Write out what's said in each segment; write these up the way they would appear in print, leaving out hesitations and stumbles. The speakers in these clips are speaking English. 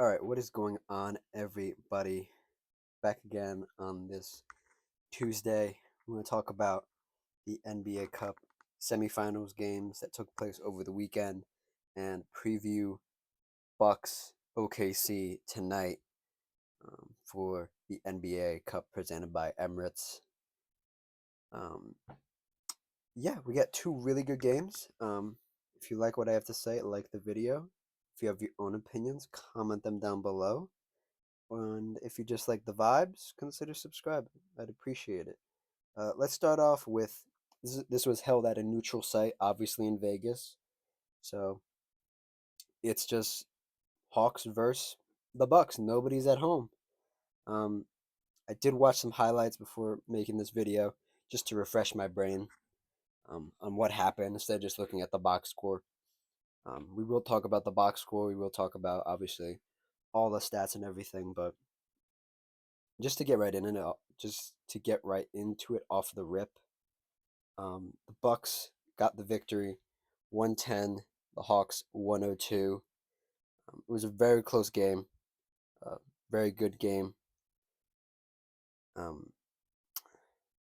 All right, what is going on, everybody? Back again on this Tuesday. We're going to talk about the NBA Cup semifinals games that took place over the weekend and preview Bucks OKC tonight for the NBA Cup presented by Emirates. Um, yeah, we got two really good games. If you like what I have to say, like the video. If you have your own opinions, comment them down below. And if you just like the vibes, consider subscribing. I'd appreciate it. Let's start off with this was held at a neutral site, obviously in Vegas. So it's just Hawks versus the Bucks. Nobody's at home. Um, I did watch some highlights before making this video just to refresh my brain on what happened instead of just looking at the box score. We will talk about the box score. We will talk about obviously all the stats and everything, but just to get right in and just to get right into it off the rip. The Bucks got the victory, 110. The Hawks 102. It was a very close game, very good game. Um,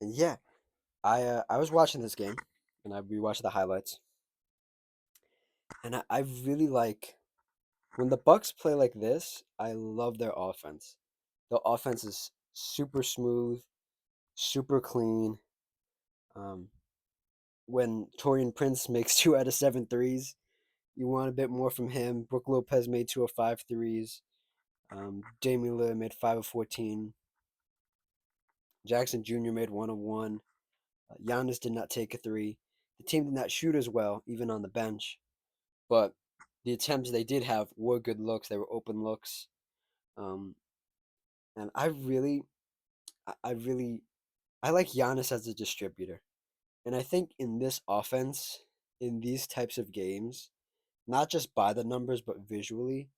and yeah, I was watching this game, and I rewatched the highlights, and I really like when the Bucks play like this. I love their offense. The offense is super smooth, super clean. Um, when Torian Prince makes 2 out of 7 threes, you want a bit more from him. Brook Lopez made 2 of 5 threes. Damian Lillard made 5 of 14. Jackson Jr. made 1 of 1. Giannis did not take a three. The team did not shoot as well, even on the bench. But the attempts they did have were good looks. They were open looks. Um, and I like Giannis as a distributor. And I think in this offense, in these types of games, not just by the numbers, but visually,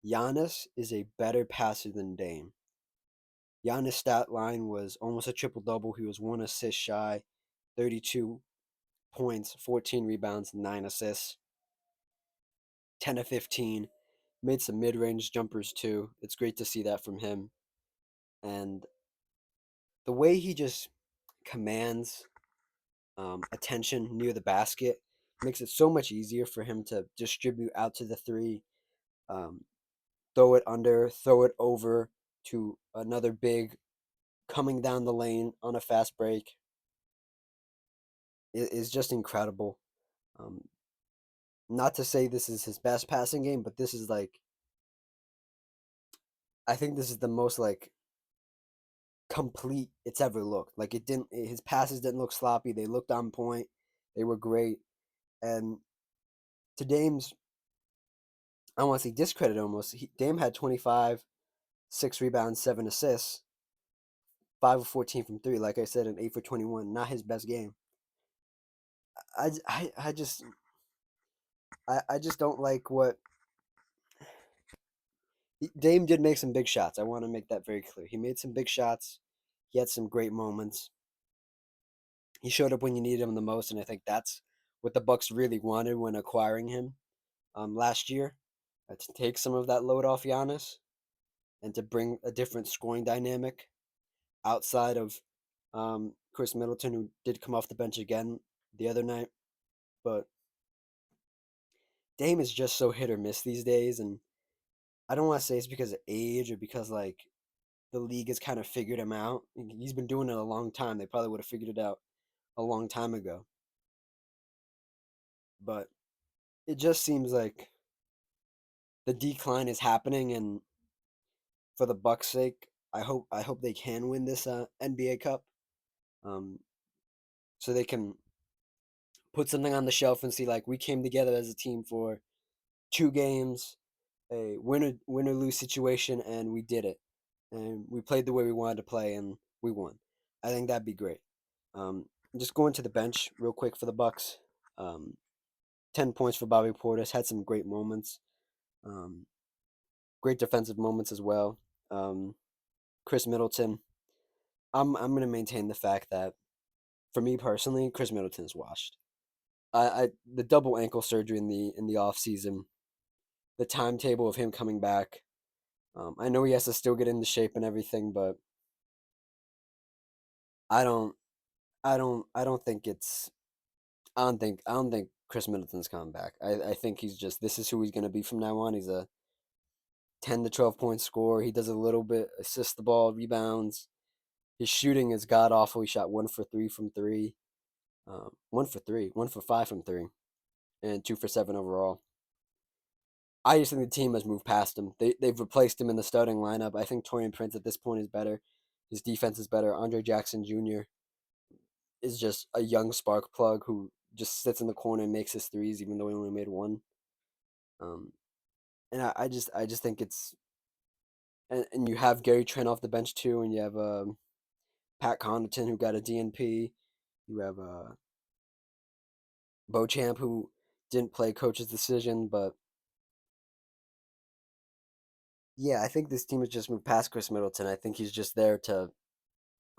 Giannis is a better passer than Dame. Giannis' stat line was almost a triple double. He was 1 assist shy, 32 points, 14 rebounds, 9 assists, 10 of 15. Made some mid range jumpers too. It's great to see that from him. And the way he just commands attention near the basket makes it so much easier for him to distribute out to the three, um, throw it under, throw it over to another big coming down the lane on a fast break. It is just incredible. Um, Not to say this is his best passing game, but this is like I think this is the most like complete it's ever looked. Like it didn't his passes didn't look sloppy. They looked on point. They were great. And to Dame's I don't want to say discredit almost. Dame had 25, 6 rebounds, 7 assists, 5 of 14 from three. Like I said, an 8 for 21. Not his best game. I just I just don't like what Dame did make some big shots. I want to make that very clear. He made some big shots. He had some great moments. He showed up when you needed him the most, and I think that's what the Bucks really wanted when acquiring him last year, to take some of that load off Giannis and to bring a different scoring dynamic outside of Chris Middleton, who did come off the bench again the other night. But Dame is just so hit or miss these days, and I don't want to say it's because of age or because like the league has kind of figured him out. He's been doing it a long time. They probably would have figured it out a long time ago. But it just seems like the decline is happening, and for the Bucks' sake, I hope they can win this NBA Cup, um, so they can put something on the shelf and see like we came together as a team for 2 games, a win or lose situation, and we did it, and we played the way we wanted to play, and we won. I think that'd be great. Um, just going to the bench real quick for the Bucks. 10 points for Bobby Portis. Had some great moments. Um, Great defensive moments as well. Um, Chris Middleton. I'm gonna maintain the fact that for me personally, Chris Middleton is washed. I the double ankle surgery in the off season, the timetable of him coming back. I know he has to still get into shape and everything, but I don't, I don't think it's. I don't think Chris Middleton's coming back. I think he's just this is who he's gonna be from now on. He's a 10 to 12 point scorer. He does a little bit, assist the ball, rebounds. His shooting is god awful. He shot 1 for 3 from three, 1 for 3, 1 for 5 from three, and 2 for 7 overall. I just think the team has moved past him. They've replaced him in the starting lineup. I think Torian Prince at this point is better. His defense is better. Andre Jackson Jr. is just a young spark plug who just sits in the corner and makes his threes, even though he only made one. Um, and I just think it's and you have Gary Trent off the bench too, and you have Pat Connaughton who got a DNP. You have Beauchamp who didn't play coach's decision, but yeah, I think this team has just moved past Chris Middleton. I think he's just there to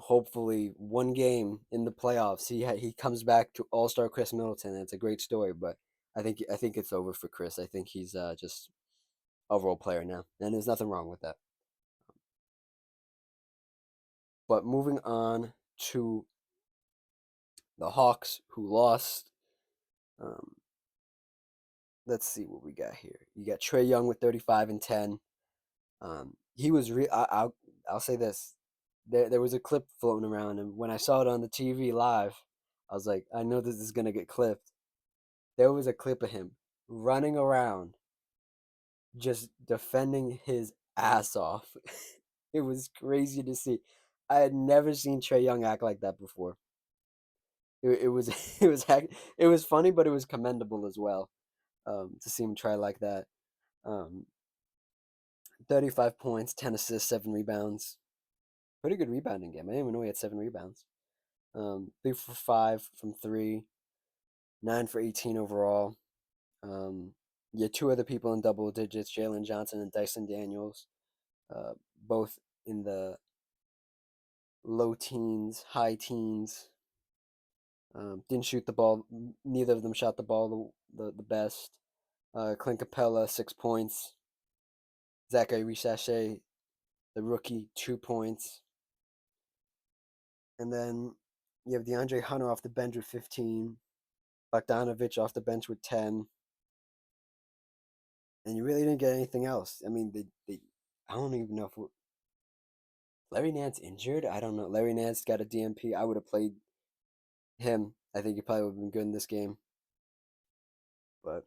hopefully one game in the playoffs he comes back to All Star Chris Middleton. And it's a great story, but I think it's over for Chris. I think he's just a role player now, and there's nothing wrong with that. But moving on to the Hawks, who lost. Um, let's see what we got here. You got Trey Young with 35 and 10. He was I'll say this. There was a clip floating around, and when I saw it on the TV live, I was like, I know this is gonna get clipped. There was a clip of him running around, just defending his ass off. It was crazy to see. I had never seen Trey Young act like that before. It was it was funny, but it was commendable as well. To see him try like that. Um, 35 points, 10 assists, 7 rebounds. Pretty good rebounding game. I didn't even know he had 7 rebounds. 3 for 5 from three, 9 for 18 overall. Um, you had two other people in double digits, Jalen Johnson and Dyson Daniels, uh, both in the low teens, high teens. Didn't shoot the ball. Neither of them shot the ball the best. Clint Capella, 6 points. Zachary Richachet, the rookie, 2 points. And then you have DeAndre Hunter off the bench with 15. Bogdanovich off the bench with 10. And you really didn't get anything else. I mean, I don't even know if Larry Nance injured. I don't know. Larry Nance got a DMP. I would have played him. I think he probably would have been good in this game. But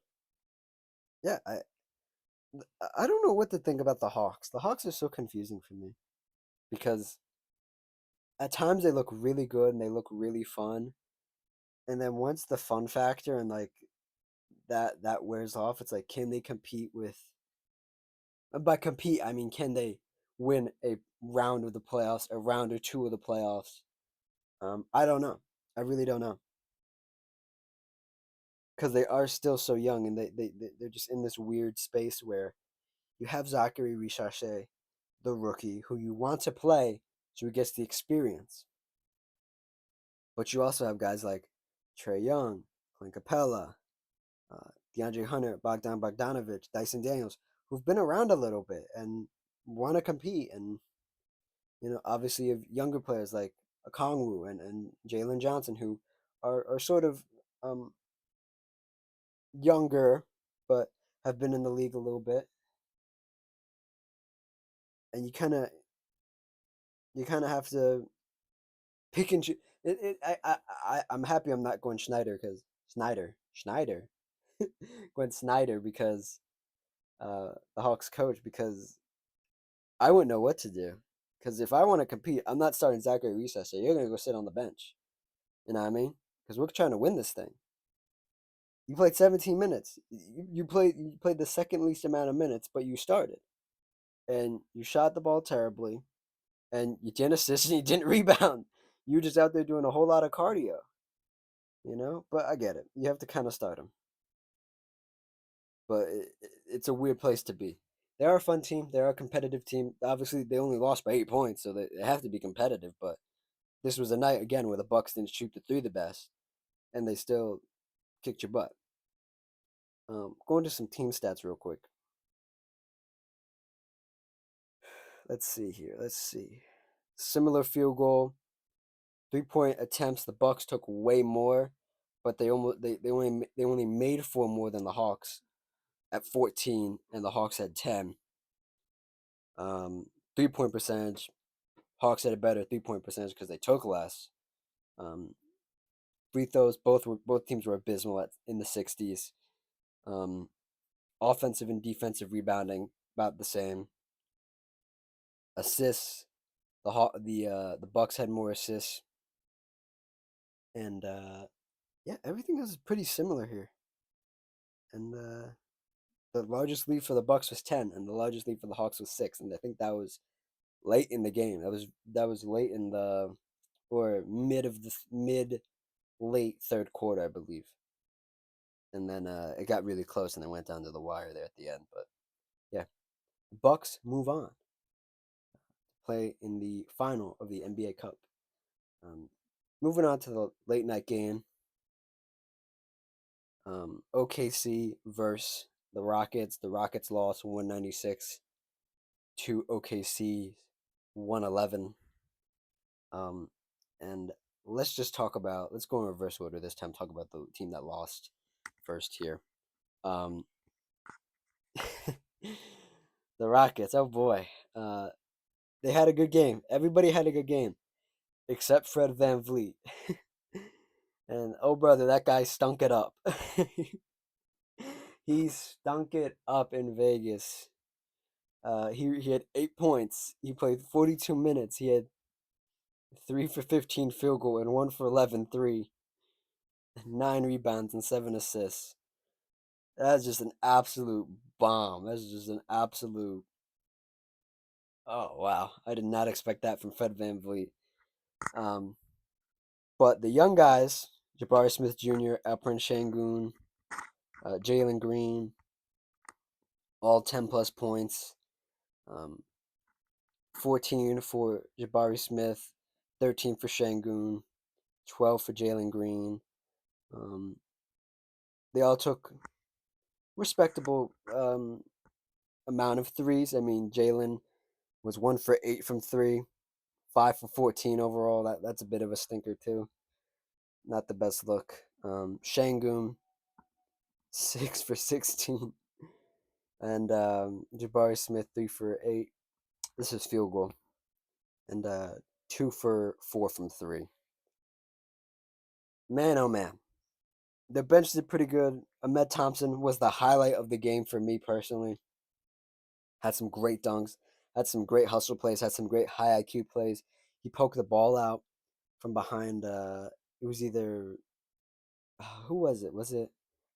yeah, I don't know what to think about the Hawks. The Hawks are so confusing for me because at times they look really good and they look really fun, and then once the fun factor and like that wears off, it's like can they compete with? By compete, I mean can they win a round of the playoffs, a round or two of the playoffs? I don't know. I really don't know because they are still so young and they're just in this weird space where you have Zachary Richachet, the rookie, who you want to play so he gets the experience. But you also have guys like Trey Young, Clint Capella, DeAndre Hunter, Bogdanovich, Dyson Daniels, who've been around a little bit and want to compete. And, obviously you have younger players like Okongwu and Jalen Johnson who are sort of um, younger but have been in the league a little bit. And you kind of have to pick and choose. I'm happy I'm not going Schneider, going Snyder because the Hawks coach because I wouldn't know what to do. Because if I want to compete, I'm not starting Zachary Recess. So you're gonna go sit on the bench. You know what I mean? Because we're trying to win this thing. You played 17 minutes. You played the second least amount of minutes, but you started and you shot the ball terribly, and you didn't assist and you didn't rebound. You were just out there doing a whole lot of cardio. But I get it. You have to kind of start them. But it's a weird place to be. They are a fun team. They are a competitive team. Obviously, they only lost by 8 points, so they have to be competitive. But this was a night again where the Bucks didn't shoot the three the best, and they still kicked your butt. Going to some team stats real quick. Let's see here. Let's see. Similar field goal, 3-point attempts. The Bucks took way more, but they only made four more than the Hawks at 14, and the Hawks had 10. 3-point percentage. Hawks had a better 3-point percentage because they took less. Um, Free throws, both teams were abysmal in the 60s. Um, Offensive and defensive rebounding about the same. Assists, the Bucks had more assists, and yeah, everything was pretty similar here. And the largest lead for the Bucks was 10, and the largest lead for the Hawks was 6, and I think that was late in the game. That was late in the or mid late third quarter, I believe. And then it got really close, and it went down to the wire there at the end. But yeah, the Bucks move on to play in the final of the NBA Cup. Um, Moving on to the late night game, OKC versus the Rockets. The Rockets lost 196 to OKC 111. Um, and let's go in reverse order this time. Talk about the team that lost first here. Um, the Rockets. Oh boy, they had a good game. Everybody had a good game except Fred VanVleet. And oh brother, that guy stunk it up. He stunk it up in Vegas. He had 8 points. He played 42 minutes. He had 3 for 15 field goal and 1 for 11 three, 9 rebounds and 7 assists. That's just an absolute bomb. That's just an absolute. Oh wow, I did not expect that from Fred VanVleet. Um, but the young guys, Jabari Smith Jr., Alperen Şengün, Jalen Green, all 10 plus points. 14 for Jabari Smith, 13 for Şengün, 12 for Jalen Green. They all took respectable amount of threes. I mean, Jalen was 1 for 8 from three, 5 for 14 overall. That's a bit of a stinker too. Not the best look. Şengün 6 for 16, and Jabari Smith 3 for 8. This is field goal, and 2 for 4 from three. Man, oh man, the bench did pretty good. Ahmed Thompson was the highlight of the game for me personally. Had some great dunks, had some great hustle plays, had some great high IQ plays. He poked the ball out from behind. It was either who was it? Was it?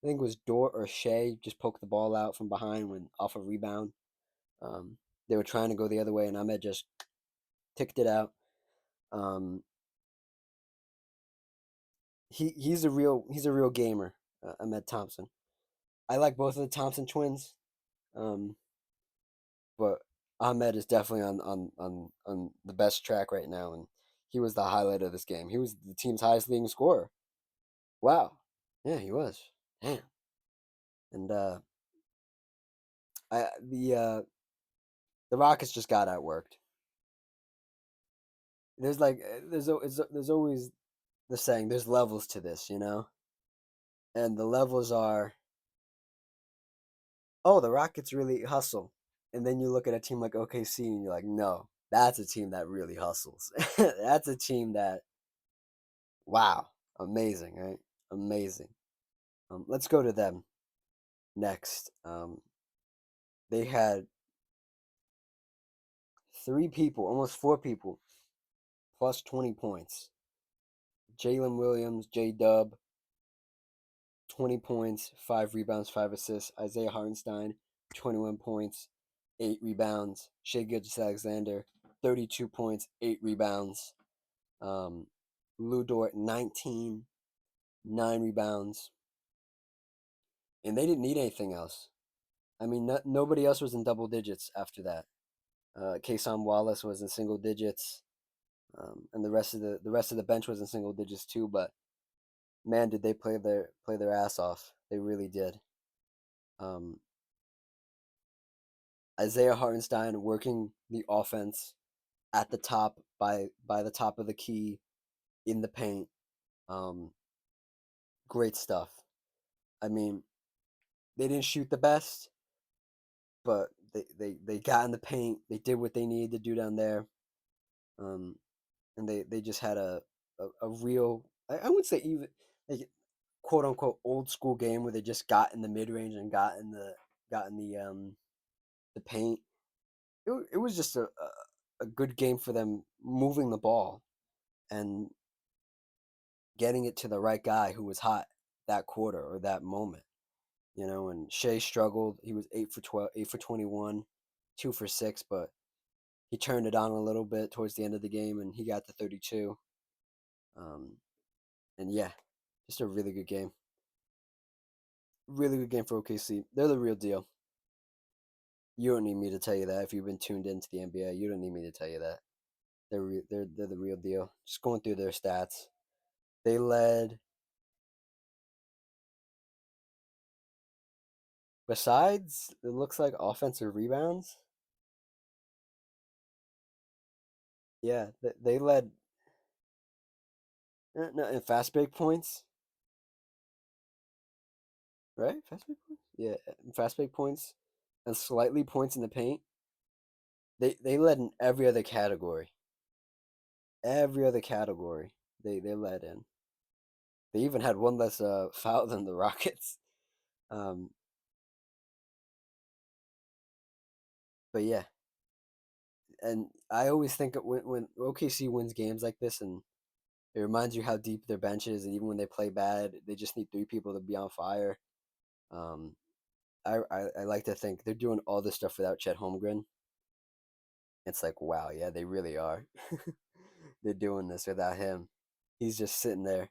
I think it was Dort or Shea. Just poked the ball out from behind when off a rebound. Um, they were trying to go the other way, and Ahmed just ticked it out. Um, he's a real gamer, Ahmed Thompson. I like both of the Thompson twins. Um, but Ahmed is definitely on the best track right now, and he was the highlight of this game. He was the team's highest leading scorer. Wow, yeah, he was. Damn, and I the Rockets just got outworked. There's like there's always the saying. There's levels to this, and the levels are, oh, the Rockets really hustle, and then you look at a team like OKC and you're like, no, that's a team that really hustles. That's a team that, wow, amazing, right? Amazing. Let's go to them next. They had 3 people, almost 4 people, plus 20 points. Jalen Williams, J Dub, 20 points, 5 rebounds, 5 assists. Isaiah Hartenstein, 21 points, 8 rebounds. Shai Gilgeous-Alexander, 32 points, 8 rebounds. Lou Dort, 19, 9 rebounds. And they didn't need anything else. I mean, nobody else was in double digits after that. Kason Wallace was in single digits, and the rest of the bench was in single digits too. But man, did they play their ass off? They really did. Um, Isaiah Hartenstein working the offense at the top by the top of the key in the paint. Um, Great stuff. I mean, they didn't shoot the best, but they got in the paint. They did what they needed to do down there. Um, and they just had a real I wouldn't say even like quote unquote old school game where they just got in the mid range and got in the paint. It was just a good game for them moving the ball and getting it to the right guy who was hot that quarter or that moment. You know, and Shea struggled. He was 8 for 12, 8 for 21, 2 for 6, but he turned it on a little bit towards the end of the game and he got to 32. Um, and yeah, just a really good game. Really good game for OKC. They're the real deal. You don't need me to tell you that if you've been tuned into the NBA. You don't need me to tell you that. They're the real deal. Just going through their stats. They led besides it looks like offensive rebounds. Yeah, they led no, in fast break points, right? Fast break points? Yeah, in fast break points and slightly points in the paint. They led in every other category. Every other category they led in. They even had one less foul than the Rockets. Um, but yeah, and I always think when OKC wins games like this, and it reminds you how deep their bench is, and even when they play bad, they just need three people to be on fire. Um, I like to think they're doing all this stuff without Chet Holmgren. It's like wow, yeah, they really are. They're doing this without him. He's just sitting there,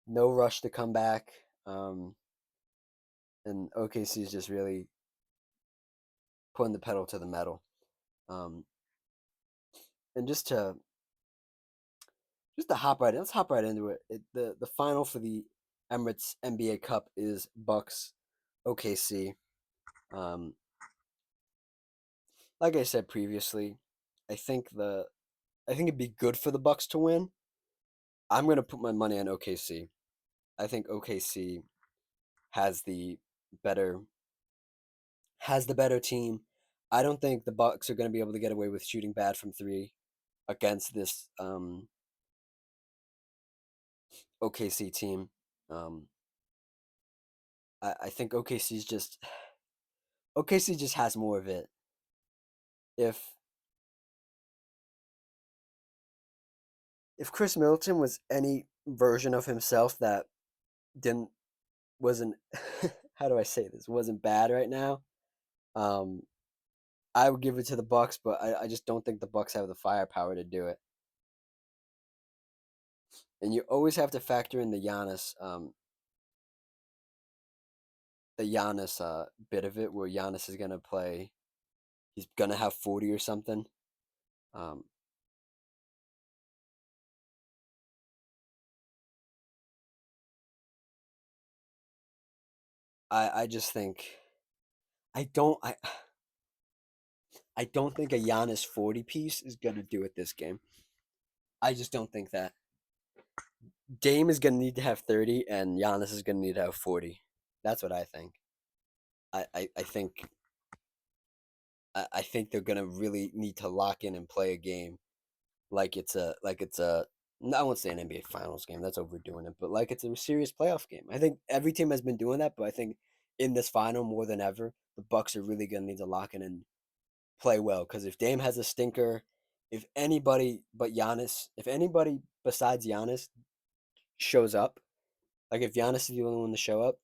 no rush to come back. Um, and OKC is just really putting the pedal to the metal. Um, and just to hop right in, let's hop right into it. The final for the Emirates NBA Cup is Bucks OKC. Um, like I said previously, I think the I think it'd be good for the Bucks to win. I'm gonna put my money on OKC. I think OKC has the better has the better team. I don't think the Bucks are gonna be able to get away with shooting bad from three against this OKC team. Um, I think OKC just has more of it. If if Chris Middleton was any version of himself that didn't wasn't how do I say this wasn't bad right now, um, I would give it to the Bucks, but I just don't think the Bucks have the firepower to do it. And you always have to factor in the Giannis bit of it, where Giannis is gonna play. He's gonna have 40 or something. Um, I just think I I don't think a Giannis 40 piece is gonna do it this game. I just don't think that. Dame is gonna need to have 30 and Giannis is gonna need to have 40. That's what I think. I think I think they're gonna really need to lock in and play a game like it's a I won't say an NBA Finals game. That's overdoing it, but like it's a serious playoff game. I think every team has been doing that, but I think in this final more than ever, the Bucks are really gonna need to lock in and play well. Because if Dame has a stinker, if anybody but Giannis, if anybody besides Giannis shows up, like if Giannis is the only one to show up,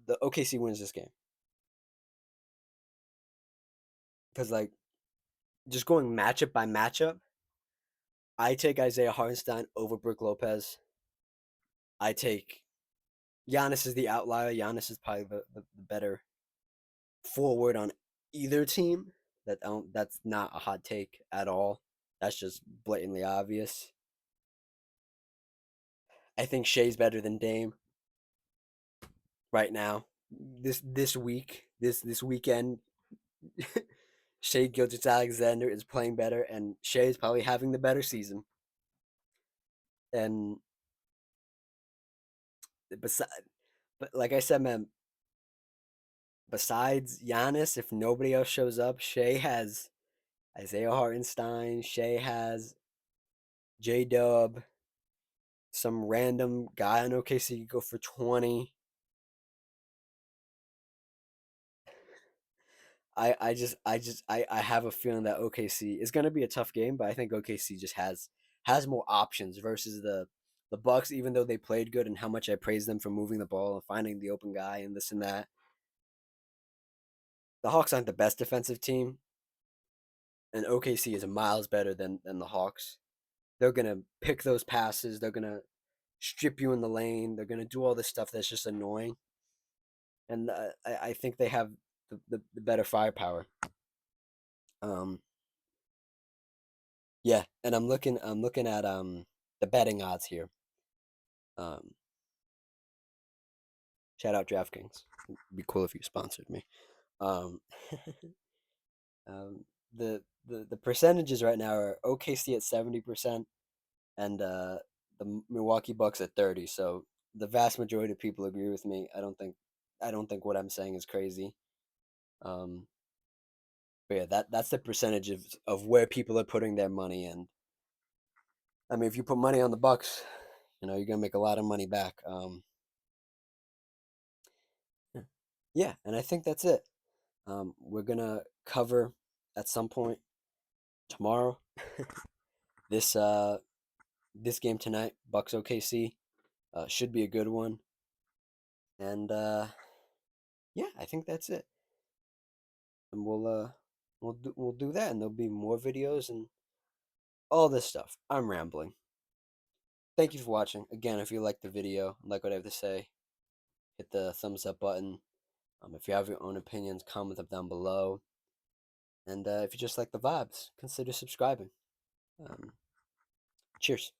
the OKC wins this game. Because like just going matchup by matchup, I take Isaiah Hartenstein over Brook Lopez. I take Giannis is the outlier. Giannis is probably the better forward on either team. That's not a hot take at all. That's just blatantly obvious. I think Shea's better than Dame right now. This weekend, Shea Gilgeous-Alexander is playing better, and Shea is probably having the better season. And besides, but like I said, man, besides Giannis, if nobody else shows up, Shea has Isaiah Hartenstein. Shea has J Dub. Some random guy on OKC could go for 20. I have a feeling that OKC is going to be a tough game, but I think OKC just has more options versus the Bucks. Even though they played good and how much I praise them for moving the ball and finding the open guy and this and that, the Hawks aren't the best defensive team, and OKC is miles better than the Hawks. They're gonna pick those passes. They're gonna strip you in the lane. They're gonna do all this stuff that's just annoying, and I think they have the better firepower. Um, Yeah, and I'm looking at the betting odds here. Um, Shout out DraftKings. It'd be cool if you sponsored me. Um, um, the percentages right now are OKC at 70% and the Milwaukee Bucks at 30. So the vast majority of people agree with me. I don't think what I'm saying is crazy. Um, but yeah, that's the percentage of where people are putting their money. And I mean, if you put money on the Bucks, you're gonna make a lot of money back. Yeah, and I think that's it. We're gonna cover at some point tomorrow this this game tonight, Bucks OKC, should be a good one. And yeah, I think that's it. And we'll do that, and there'll be more videos and all this stuff. I'm rambling. Thank you for watching. Again, if you like the video, like what I have to say, hit the thumbs up button. If you have your own opinions, comment them down below. And if you just like the vibes, consider subscribing. Um, Cheers.